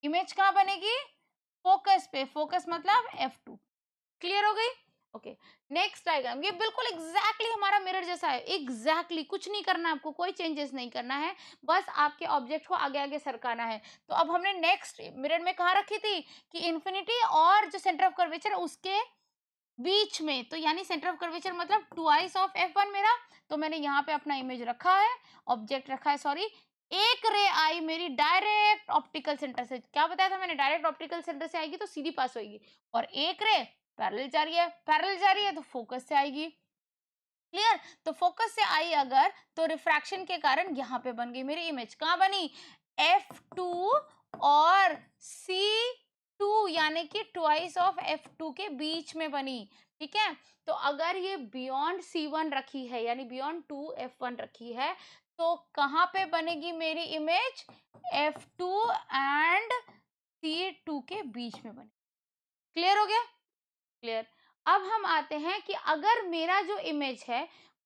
इमेज कहाँ बनेगी, फोकस पे। फोकस मतलब F2। क्लियर हो गई। Okay, next diagram. ये बिल्कुल एग्जैक्टली हमारा मिरर जैसा है, एग्जैक्टली कुछ नहीं करना है आपको, कोई चेंजेस नहीं करना है, बस आपके ऑब्जेक्ट को आगे आगे सरकाना है। तो अब हमने नेक्स्ट मिरर में कहा रखी थी कि इन्फिनिटी और जो सेंटर ऑफ कर्वेचर है उसके बीच में, तो यानी सेंटर ऑफ कर्वेचर मतलब ट्वाइस ऑफ F1 मेरा। तो मैंने यहाँ पे अपना इमेज रखा है, ऑब्जेक्ट रखा है सॉरी। एक रे आई मेरी डायरेक्ट ऑप्टिकल सेंटर से, क्या बताया था मैंने, डायरेक्ट ऑप्टिकल सेंटर से आएगी तो सीधी पास होगी, और एक रे पैरेलल जा रही है, पैरेलल जा रही है तो फोकस से आएगी। क्लियर। तो फोकस से आई अगर, तो रिफ्रैक्शन के कारण यहाँ पे बन गई मेरी इमेज। कहाँ बनी, F2 और C2 यानी कि ट्वाइस ऑफ F2 के बीच में बनी। ठीक है। तो अगर ये बियॉन्ड C1 रखी है यानी बियॉन्ड 2F1 रखी है तो कहाँ पे बनेगी मेरी इमेज, F2 एंड C2 के बीच में बनेगी। क्लियर हो गया। क्लियर। अब हम आते हैं कि अगर मेरा जो इमेज है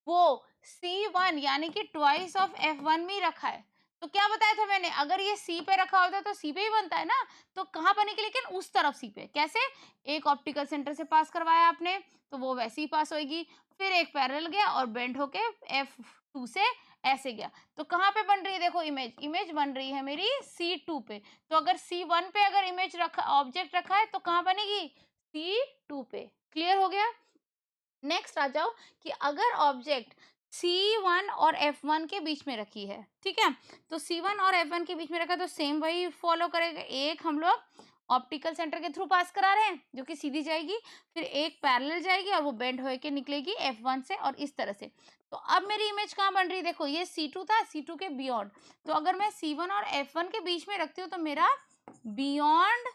वो C1 यानी कि ट्वाइस ऑफ F1 में ही रखा है, तो क्या बताया था मैंने, अगर ये C पे रखा होता तो C पे ही बनता है ना। तो कहाँ बनेगी, लेकिन उस तरफ C पे। कैसे, एक ऑप्टिकल सेंटर से पास करवाया आपने तो वो वैसे ही पास होगी, फिर एक पैरेलल गया और बेंड होके F2 से ऐसे गया। तो कहाँ पे बन रही है, देखो इमेज, इमेज बन रही है मेरी C2 पे। तो अगर C1 पे अगर इमेज रखा, ऑब्जेक्ट रखा है तो कहाँ बनेगी, C2 पे। क्लियर हो गया। नेक्स्ट आ जाओ कि अगर ऑब्जेक्ट C1 और F1 के बीच में रखी है, ठीक है, तो C1 और F1 के बीच में रखा तो सेम वही फॉलो करेगा। एक हम लोग ऑप्टिकल सेंटर के थ्रू पास करा रहे हैं जो कि सीधी जाएगी, फिर एक पैरेलल जाएगी और वो बेंड होके निकलेगी F1 से, और इस तरह से। तो अब मेरी इमेज कहाँ बन रही है, देखो ये C2 था, C2 के बियॉन्ड। तो अगर मैं C1 और F1 के बीच में रखती हूँ तो मेरा बियॉन्ड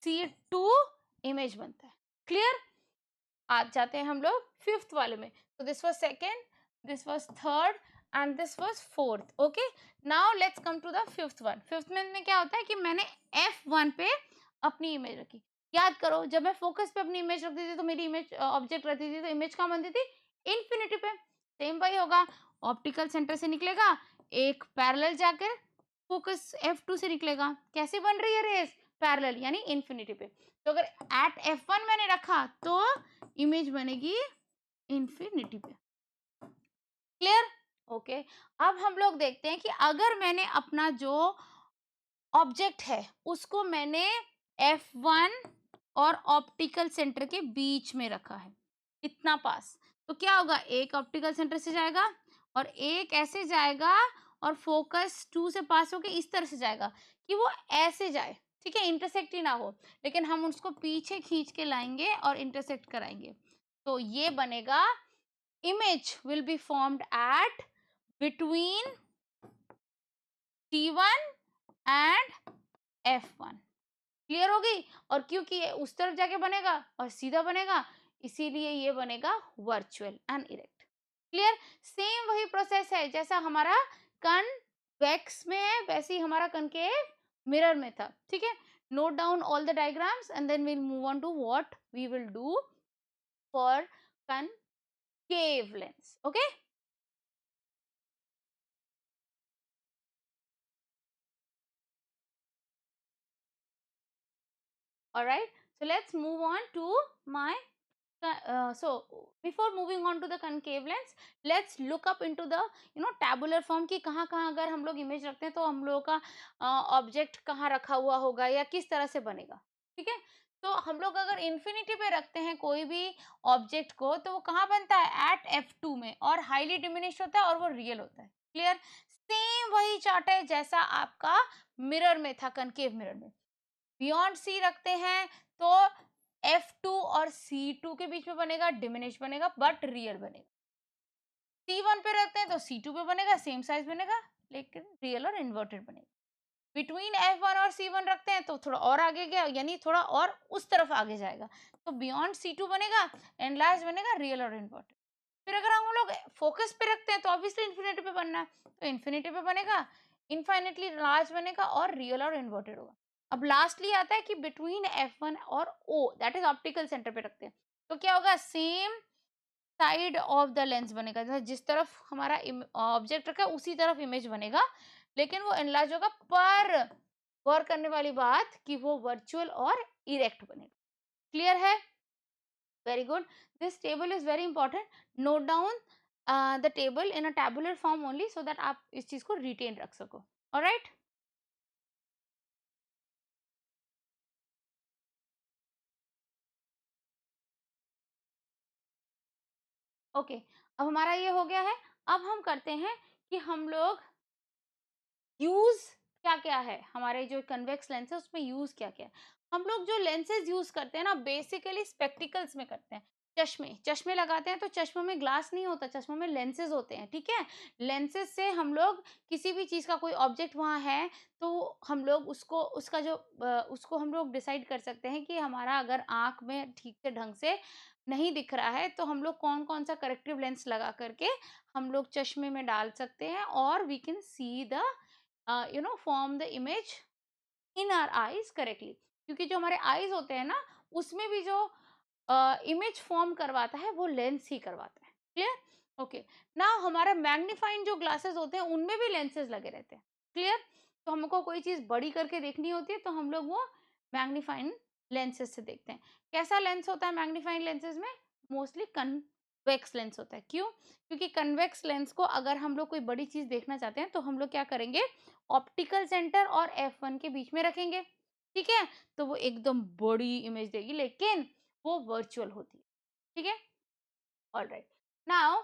C2 इमेज बनता है। क्लियर। आज जाते हैं हम लोग फिफ्थ वाले में। तो this was second, this was third and this was fourth. Okay, now let's come to the fifth one. Fifth में क्या होता है कि मैंने F1 पे अपनी इमेज रखी। याद करो, जब मैं फोकस पे अपनी इमेज रखती थी तो मेरी इमेज ऑब्जेक्ट रहती थी, तो इमेज कहाँ बनती थी, इन्फिनिटी पे। सेम वही होगा, ऑप्टिकल सेंटर से निकलेगा, एक पैरेलल जाकर फोकस F2 से निकलेगा। कैसे बन रही है रेस, पैरेलल यानी इन्फिनिटी पे। तो अगर एट F1 मैंने रखा तो इमेज बनेगी इन्फिनिटी पे। क्लियर। ओके, अब हम लोग देखते हैं कि अगर मैंने अपना जो ऑब्जेक्ट है उसको मैंने F1 और ऑप्टिकल सेंटर के बीच में रखा है, इतना पास, तो क्या होगा, एक ऑप्टिकल सेंटर से जाएगा और एक ऐसे जाएगा और फोकस 2 से पास होके इस तरह से जाएगा कि वो ऐसे जाए। ठीक है, इंटरसेक्ट ही ना हो, लेकिन हम उसको पीछे खींच के लाएंगे और इंटरसेक्ट कराएंगे। तो ये बनेगा, image will be formed at between C1 and F1। Clear हो गई। और क्योंकि ये उस तरफ जाके बनेगा और सीधा बनेगा, इसीलिए ये बनेगा virtual and erect. Clear. Same वही प्रोसेस है जैसा हमारा कन्वेक्स में है, वैसे ही हमारा कनकेव मिरर में था। ठीक है, note down all the diagrams and then we'll move on to what we will do for concave lens. Okay. All right, so let's move on to my so before moving on to the concave lens, let's look up into the tabular form कि कहाँ कहाँ अगर हम लोग image रखते हैं तो हम लोगों का ऑब्जेक्ट कहाँ रखा हुआ होगा या किस तरह से बनेगा। ठीक है, तो हम लोग अगर इन्फिनिटी पे रखते हैं कोई भी ऑब्जेक्ट को तो वो कहाँ बनता है, एट F2 में, और हाईली डिमिनिश होता है और वो रियल होता है। क्लियर। सेम वही चार्ट है जैसा आपका मिरर में था, कनकेव मिरर में। बियॉन्ड सी रखते हैं तो F2 और C2 के बीच में बनेगा, डिमिनिश बनेगा बट रियल बनेगा। C1 पे रखते हैं तो C2 पे बनेगा, सेम साइज बनेगा लेकिन रियल और इन्वर्टेड बनेगा। बिटवीन F1 और C1 रखते हैं तो थोड़ा और आगे गया, यानी थोड़ा और उस तरफ आगे जाएगा, तो बियॉन्ड C2 बनेगा, एनलार्ज बनेगा, रियल और इन्वर्टेड। फिर अगर हम लोग फोकस पे रखते हैं तो ऑब्वियसली इन्फिनिटी पे बनना है, तो इन्फिनिटी पे बनेगा, इनफाइनेटली लार्ज बनेगा और रियल और इन्वर्टेड होगा। अब लास्टली आता है कि बिटवीन F1 और O, that is optical centre पे रखते हैं, तो क्या होगा, same side of the lens बनेगा, जिस तरफ हमारा ऑब्जेक्ट रखा है उसी तरफ इमेज बनेगा, लेकिन वो एनलार्ज होगा, पर गौर करने वाली बात कि वो वर्चुअल और इरेक्ट बनेगा। क्लियर है? Very good. This table is very important. Note down the table in a tabular form only, so that आप इस चीज को रिटेन रख सको। Alright, okay. अब हमारा ये हो गया है। अब हम करते हैं कि हम लोग यूज क्या क्या है, हमारे जो कन्वेक्स लेंस है उसमें यूज क्या क्या है। हम लोग जो लेंसेज यूज करते हैं ना, बेसिकली स्पेक्टिकल्स में करते हैं। चश्मे चश्मे लगाते हैं तो चश्मों में ग्लास नहीं होता, चश्मों में लेंसेज होते हैं, ठीक है। लेंसेज से हम लोग किसी भी चीज का कोई ऑब्जेक्ट वहां है तो हम लोग उसको उसका जो उसको हम लोग डिसाइड कर सकते हैं कि हमारा अगर आंख में ठीक से ढंग से नहीं दिख रहा है तो हम लोग कौन कौन सा करेक्टिव लेंस लगा करके हम लोग चश्मे में डाल सकते हैं, और we can see the form the image in our eyes correctly। क्योंकि जो हमारे आईज होते हैं ना, उसमें भी जो इमेज फॉर्म करवाता है वो लेंस ही करवाता है। क्लियर? ओके। ना हमारा मैग्नीफाइंग जो ग्लासेस होते हैं उनमें भी लेंसेज लगे रहते हैं। क्लियर? तो हमको कोई चीज बड़ी करके देखनी होती है तो हम लोग वो मैग्नीफाइंग लेंसेज से देखते हैं। कैसा लेंस होता है मैग्नीफाइंग लेंसेज में? मोस्टली कन्वेक्स लेंस होता है। क्यों? क्योंकि कन्वेक्स लेंस को अगर हम लोग कोई बड़ी चीज देखना चाहते हैं तो हम लोग क्या करेंगे, ऑप्टिकल सेंटर और F1 के बीच में रखेंगे, ठीक है। तो वो एकदम बड़ी इमेज देगी, लेकिन वो वर्चुअल होती है, ठीक है। ऑलराइट, नाउ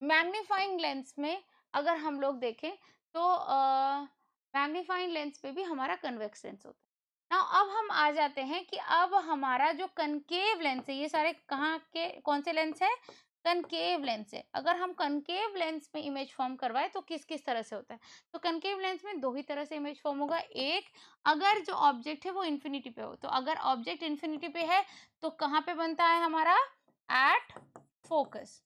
मैग्नीफाइंग लेंस में अगर हम लोग देखें तो मैग्नीफाइंग लेंस पे भी हमारा कन्वेक्स लेंस होता है। नाउ अब हम आ जाते हैं कि अब हमारा जो कनकेव लेंस है, ये सारे कहाँ के कौन से लेंस है, कनकेव लेंस है। अगर हम कनकेव लेंस में इमेज फॉर्म करवाए तो किस किस तरह से होता है, तो कनकेव लेंस में दो ही तरह से इमेज फॉर्म होगा। एक, अगर जो ऑब्जेक्ट है वो इन्फिनिटी पे हो, तो अगर ऑब्जेक्ट इन्फिनिटी पे है तो कहाँ पे बनता है हमारा, एट फोकस,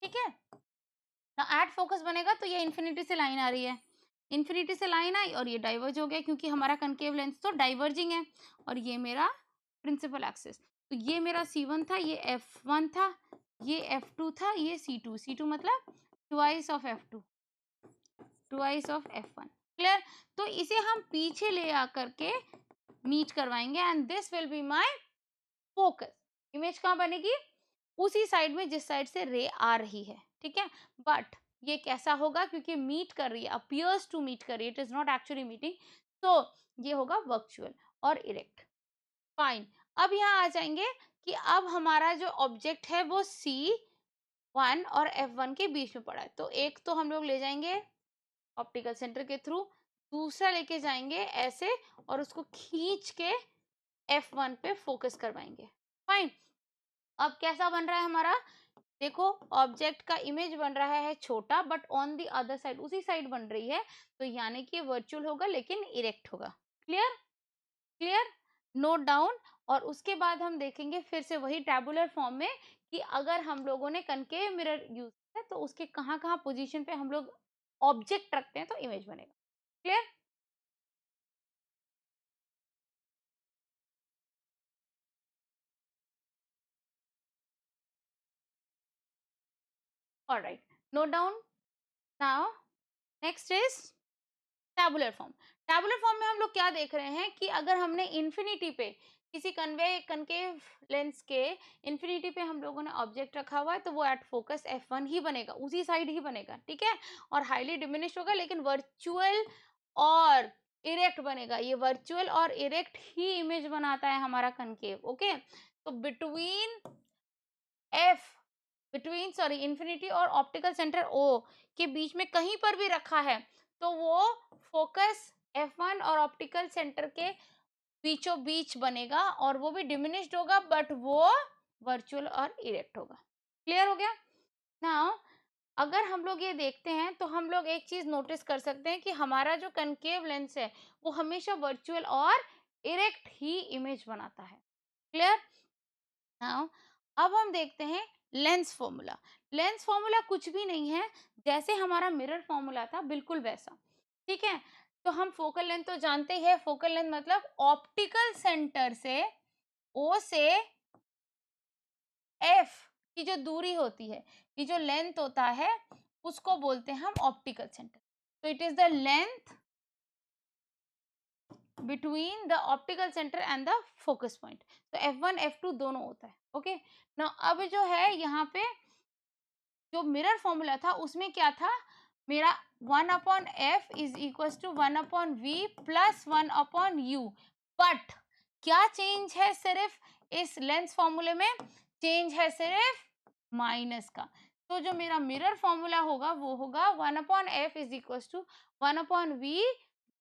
ठीक है ना। एट फोकस बनेगा तो ये इन्फिनिटी से लाइन आ रही है, इन्फिनिटी से लाइन आई और ये डाइवर्ज हो गया, क्योंकि हमारा कनकेव लेंस तो डाइवर्जिंग है, और ये मेरा प्रिंसिपल एक्सिस। तो ये मेरा C1 था, ये F1 था, ये F2 था, ये C2। C2 मतलब twice of F2, twice of F1। Clear? तो इसे हम पीछे ले आकर के मीट करवाएंगे, and this will be my focus. Image कहाँ बनेगी, उसी साइड में जिस साइड से रे आ रही है, ठीक है। बट ये कैसा होगा, क्योंकि मीट कर रही है, अपियर्स टू मीट कर रही है, it is not actually meeting, तो ये होगा वर्चुअल और इरेक्ट। फाइन। अब यहाँ आ जाएंगे कि अब हमारा जो ऑब्जेक्ट है वो C1 और F1 के बीच में पड़ा है, तो एक तो हम लोग ले जाएंगे ऑप्टिकल सेंटर के थ्रू, दूसरा लेके जाएंगे ऐसे और उसको खींच के F1 पे फोकस करवाएंगे। फाइन। अब कैसा बन रहा है हमारा, देखो ऑब्जेक्ट का इमेज बन रहा है छोटा, but on the other side उसी साइड बन रही है, तो यानी कि वर्चुअल होगा लेकिन इरेक्ट होगा। क्लियर? क्लियर? Note down. और उसके बाद हम देखेंगे फिर से वही टैबुलर फॉर्म में कि अगर हम लोगों ने कनकेव मिरर यूज किया तो उसके कहाँ कहाँ पोजीशन पे हम लोग ऑब्जेक्ट रखते हैं तो इमेज बनेगा। Clear? Alright, note down. Now next is tabular form. Tabular form में हम लोग क्या देख रहे हैं कि अगर हमने इन्फिनिटी पे किसी कनकेव लेंस के इन्फिनिटी पे हम लोगों ने ऑब्जेक्ट रखा हुआ है तो वो एट फोकस F1 ही बनेगा, उसी साइड ही बनेगा, ठीक है। और हाईली डिमिनिश होगा, लेकिन वर्चुअल और इरेक्ट बनेगा। ये वर्चुअल और इरेक्ट ही इमेज बनाता है हमारा कनकेव। ओके, तो between F between sorry infinity और ऑप्टिकल सेंटर O के बीच में कहीं पर भी रखा है तो वो फोकस F1 और ऑप्टिकल सेंटर के बीचों बीच बनेगा और वो भी डिमिनिश्ड होगा, बट वो वर्चुअल और इरेक्ट होगा। क्लियर हो गया? नाउ अगर हम लोग ये देखते हैं तो हम लोग एक चीज नोटिस कर सकते हैं कि हमारा जो कनकेव लेंस है वो हमेशा वर्चुअल और इरेक्ट ही इमेज बनाता है। क्लियर? नाउ अब हम देखते हैं लेंस फॉर्मूला। लेंस फॉर्मूला कुछ भी नहीं है, जैसे हमारा मिरर फॉर्मूला था बिल्कुल वैसा। ठीक है, तो हम फोकल लेंथ तो जानते हैं, फोकल लेंथ मतलब ऑप्टिकल सेंटर से ओ से एफ की जो दूरी होती है, ये जो लेंथ होता है उसको बोलते हैं हम ऑप्टिकल सेंटर। तो it is the length between the optical centre and the focus point. तो F1 F2 दोनों होता है। ओके, ना अब जो है यहाँ पे जो मिरर फॉर्मूला था उसमें क्या था, मेरा 1/f is equal to 1/v plus 1/u। But क्या चेंज है सिर्फ इस लेंस फॉर्मूले में, चेंज है सिर्फ माइनस का। तो जो मेरा मिरर फॉर्मूला होगा वो होगा 1/f is equal to 1/v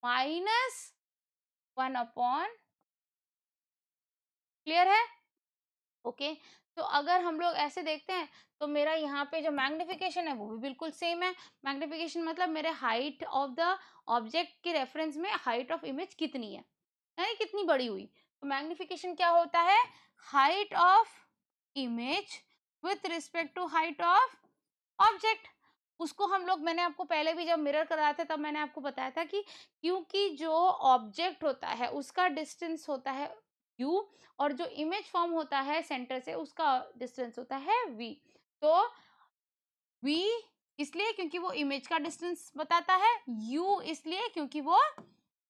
minus 1/, clear है? ओके, तो अगर हम लोग ऐसे देखते हैं तो मेरा यहाँ पे जो मैग्निफिकेशन है वो भी बिल्कुल सेम है। मैग्निफिकेशन मतलब मेरे हाइट ऑफ द ऑब्जेक्ट के रेफरेंस में हाइट ऑफ इमेज कितनी है, यानी कितनी बड़ी हुई। तो मैग्निफिकेशन क्या होता है, height of image with respect to height of object. उसको हम लोग, मैंने आपको पहले भी जब मिरर कराया था तब मैंने आपको बताया था कि क्योंकि जो ऑब्जेक्ट होता है उसका डिस्टेंस होता है u और जो इमेज फॉर्म होता है सेंटर से उसका डिस्टेंस होता है v। तो v इसलिए क्योंकि वो इमेज का डिस्टेंस बताता है, u इसलिए क्योंकि वो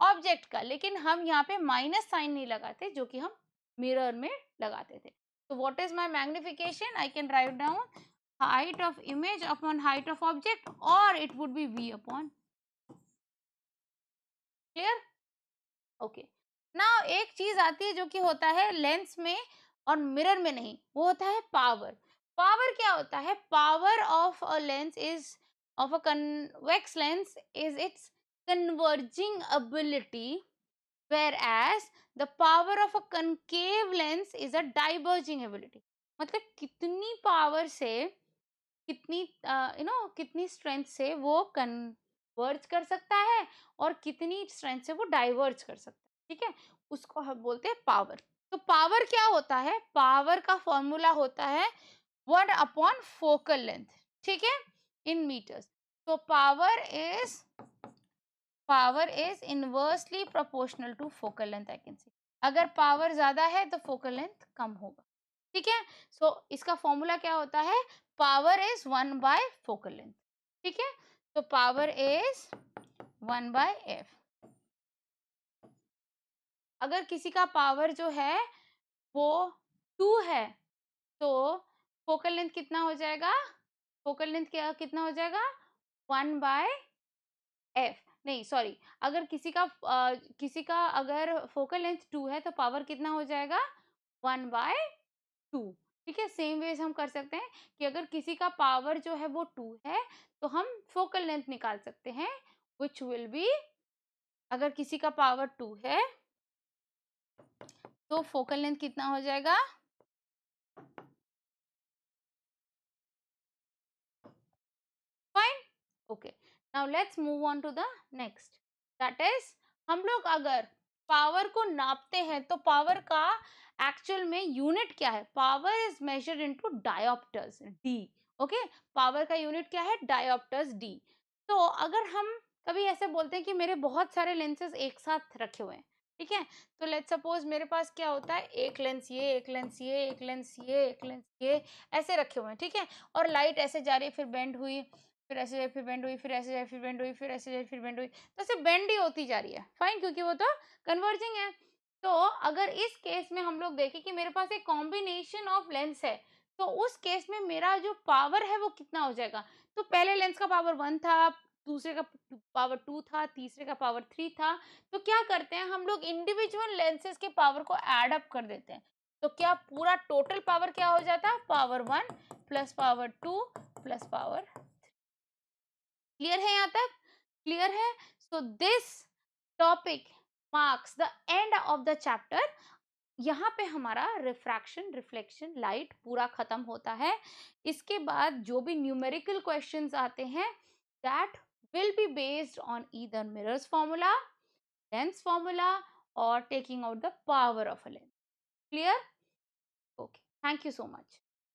ऑब्जेक्ट का। लेकिन हम यहाँ पे माइनस साइन नहीं लगाते जो कि हम मिरर में लगाते थे। तो what is my magnification, I can write down height of image upon height of object or it would be v upon, clear? Okay, now एक चीज आती है जो कि होता है लेंस में और मिरर में नहीं, वो होता है पावर। पावर क्या होता है, power of a lens is, of a convex lens is it's converging ability, whereas the power of a concave lens is a diverging ability। मतलब कितनी पावर से, कितनी कितनी स्ट्रेंथ से वो कन्वर्ज कर सकता है और कितनी स्ट्रेंथ से वो डाइवर्ज कर सकता है। ठीक है, उसको हम बोलते हैं पावर। तो पावर क्या होता है, पावर का फॉर्मूला होता है 1/फोकल लेंथ। ठीक है, इन मीटर्स। तो power is inversely proportional to focal length, I can see. अगर पावर ज्यादा है तो फोकल लेंथ कम होगा। ठीक है, सो इसका फॉर्मूला क्या होता है, पावर इज 1/फोकल लेंथ। ठीक है, तो पावर इज 1/f। अगर किसी का पावर जो है वो 2 है तो फोकल लेंथ कितना हो जाएगा, फोकल लेंथ क्या कितना हो जाएगा, 1/f, नहीं सॉरी, अगर किसी का अगर फोकल लेंथ 2 है तो पावर कितना हो जाएगा, 1/2। ठीक है, सेम वेज हम कर सकते हैं कि अगर किसी का पावर जो है वो 2 है तो हम फोकल लेंथ निकाल सकते हैं विच विल बी, अगर किसी का पावर 2 है तो फोकल लेंथ कितना हो जाएगा, fine. Okay, now let's move on to the next, that is हम लोग अगर पावर को नापते हैं तो पावर का एक्चुअल में यूनिट क्या है, power is measured into dioptres D. Okay, power का यूनिट क्या है, डायोप्टर्स डी। तो अगर हम कभी ऐसे बोलते हैं कि मेरे बहुत सारे लेंसेज एक साथ रखे हुए हैं, ठीक है, तो लेट्स सपोज मेरे पास क्या होता है, एक लेंस ये, एक लेंस ये, एक लेंस ये, एक लेंस ये, ऐसे रखे हुए हैं। ठीक है, और लाइट ऐसे जा रही है, फिर बेंड हुई, फिर ऐसे जाए, फिर बेंड हुई, फिर ऐसे जाए, फिर बेंड हुई, फिर ऐसे जाए, फिर बेंड हुई, तो ऐसे बेंड ही होती जा रही है, फाइन, क्योंकि वो तो कन्वर्जिंग है। तो अगर इस केस में हम लोग देखें कि मेरे पास एक कॉम्बिनेशन ऑफ लेंस है तो उस केस में मेरा जो पावर है वो कितना हो जाएगा, तो पहले लेंस का पावर 1 था, दूसरे का पावर 2 था, तीसरे का पावर 3 था। तो क्या करते हैं हम लोग, इंडिविजुअल लेंसेज के पावर को एड अप कर देते हैं। तो क्या पूरा टोटल पावर क्या हो जाता है, power 1 plus power 2 plus power, clear है यहाँ तक, क्लियर है? So this topic marks the end of the chapter. यहाँ पे हमारा रिफ्रैक्शन, रिफ्लेक्शन, लाइट पूरा खत्म होता है। इसके बाद जो भी न्यूमेरिकल क्वेश्चंस आते हैं, that will be based on either mirrors formula, lens formula, और taking out the power of a lens. Clear? Okay. Thank you so much.